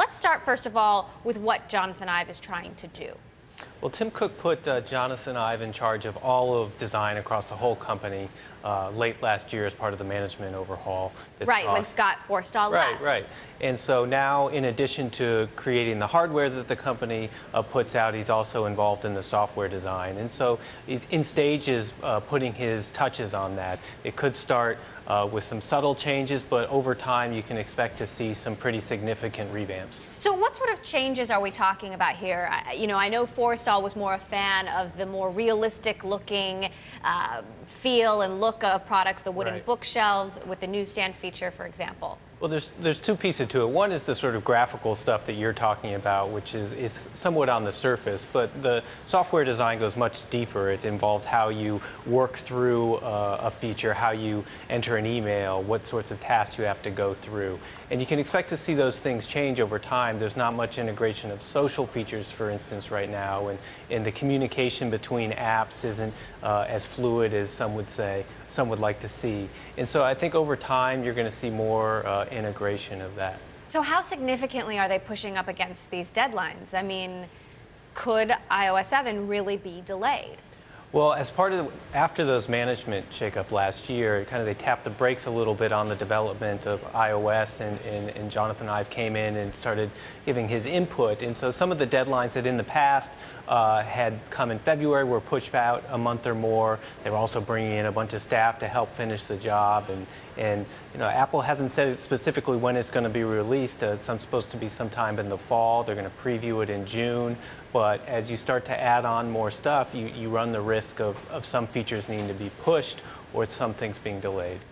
let's start, first of all, with what Jonathan Ive is trying to do. Well, Tim Cook put Jonathan Ive in charge of all of design across the whole company late last year as part of the management overhaul. Right, when Scott Forstall left. Right. And so now, in addition to creating the hardware that the company puts out, he's also involved in the software design. And so he's in stages putting his touches on that. It could start with some subtle changes, but over time you can expect to see some pretty significant revamps. So what sort of changes are we talking about here? I know Forstall was more a fan of the more realistic looking feel and look of products, the wooden bookshelves with the newsstand feature, for example. Well, there's two pieces to it. One is the sort of graphical stuff that you're talking about, which is somewhat on the surface, but the software design goes much deeper. It involves how you work through a feature, how you enter an email, what sorts of tasks you have to go through. And you can expect to see those things change over time. There's not much integration of social features, for instance, right now, and the communication between apps isn't as fluid as some would say, some would like to see. And so I think over time you're going to see more integration of that. So how significantly are they pushing up against these deadlines? I mean, could iOS 7 really be delayed? Well, as part of after those management shakeup last year, they tapped the brakes a little bit on the development of iOS, and Jonathan Ive came in and started giving his input. And so some of the deadlines that in the past had come in February were pushed out a month or more. They were also bringing in a bunch of staff to help finish the job. And Apple hasn't said specifically when it's going to be released. It's supposed to be sometime in the fall. They're going to preview it in June. But as you start to add on more stuff, you run the risk of some features needing to be pushed or some things being delayed.